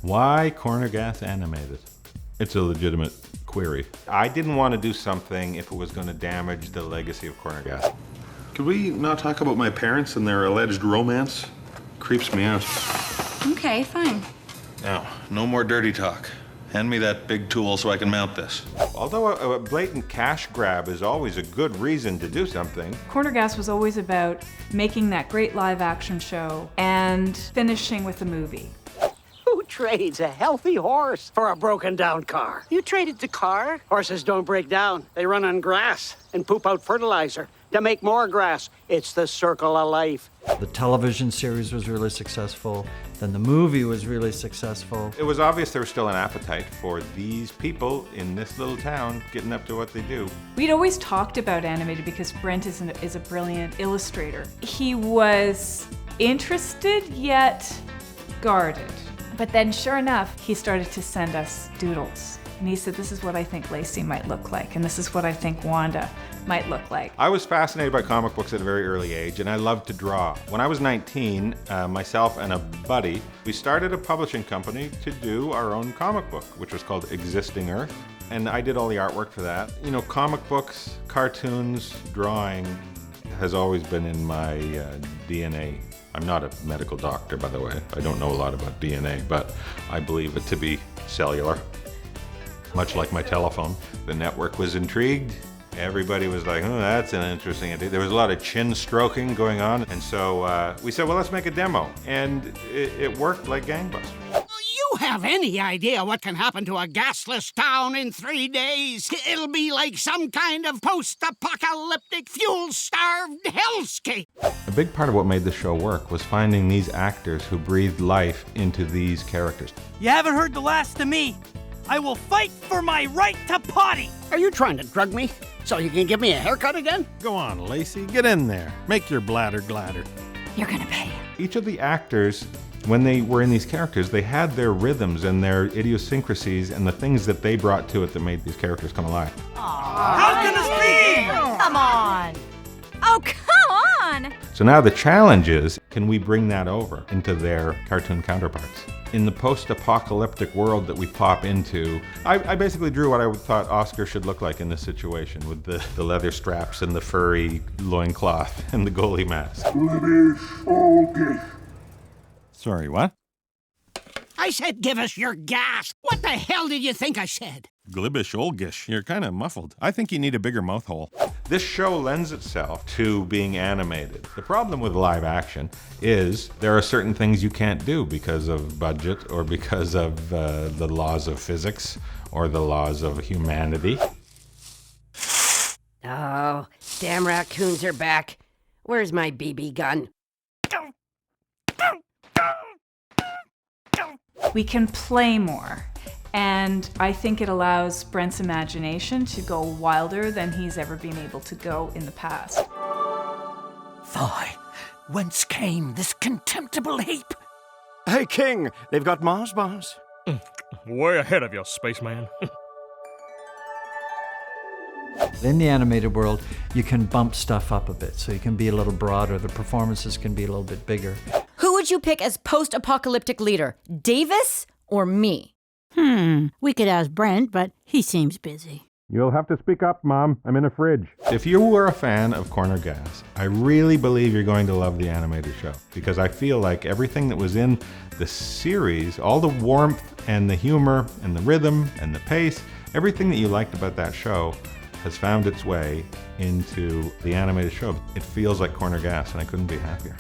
Why corner gas animated? It's a legitimate query. I didn't want to do something if it was going to damage the legacy of corner gas. Could we not talk about my parents and their alleged romance? Creeps me out. Okay, fine. Now, no more dirty talk. Hand me that big tool so I can mount this. Although a blatant cash grab is always a good reason to do something. Corner Gas was always about making that great live action show and finishing with a movie. Who trades a healthy horse for a broken down car? You traded the car? Horses don't break down. They run on grass and poop out fertilizer to make more grass. It's the circle of life. The television series was really successful. Then the movie was really successful. It was obvious there was still an appetite for these people in this little town getting up to what they do. We'd always talked about animated because Brent is a brilliant illustrator. He was interested yet guarded. But then sure enough, he started to send us doodles. And he said, this is what I think Lacey might look like, and this is what I think Wanda might look like. I was fascinated by comic books at a very early age, and I loved to draw. When I was 19, myself and a buddy, we started a publishing company to do our own comic book, which was called Existing Earth. And I did all the artwork for that. You know, comic books, cartoons, drawing has always been in my DNA. I'm not a medical doctor, by the way. I don't know a lot about DNA, but I believe it to be cellular. Much like my telephone. The network was intrigued. Everybody was like, oh, that's an interesting idea. There was a lot of chin stroking going on. And so we said, well, let's make a demo. And it worked like gangbusters. You have any idea what can happen to a gasless town in 3 days? It'll be like some kind of post-apocalyptic, fuel-starved hellscape. A big part of what made the show work was finding these actors who breathed life into these characters. You haven't heard the last of me. I will fight for my right to potty! Are you trying to drug me so you can give me a haircut again? Go on, Lacey, get in there. Make your bladder gladder. You're gonna pay. Each of the actors, when they were in these characters, they had their rhythms and their idiosyncrasies and the things that they brought to it that made these characters come alive. How can this be? Come on. Oh, come on! So now the challenge is, can we bring that over into their cartoon counterparts? In the post-apocalyptic world that we pop into, I basically drew what I thought Oscar should look like in this situation, with the leather straps and the furry loincloth and the goalie mask. Sorry, what? I said give us your gas. What the hell did you think I said? Glibbish olgish. You're kind of muffled. I think you need a bigger mouth hole. This show lends itself to being animated. The problem with live action is there are certain things you can't do because of budget or because of the laws of physics or the laws of humanity. Oh, damn raccoons are back. Where's my BB gun? We can play more. And I think it allows Brent's imagination to go wilder than he's ever been able to go in the past. Fie, whence came this contemptible ape? Hey, King, they've got Mars bars. Way ahead of you, spaceman. In the animated world, you can bump stuff up a bit, so you can be a little broader. The performances can be a little bit bigger. Who would you pick as post-apocalyptic leader, Davis or me? We could ask Brent, but he seems busy. You'll have to speak up, Mom. I'm in a fridge. If you were a fan of Corner Gas, I really believe you're going to love the animated show, because I feel like everything that was in the series, all the warmth and the humor and the rhythm and the pace, everything that you liked about that show has found its way into the animated show. It feels like Corner Gas, and I couldn't be happier.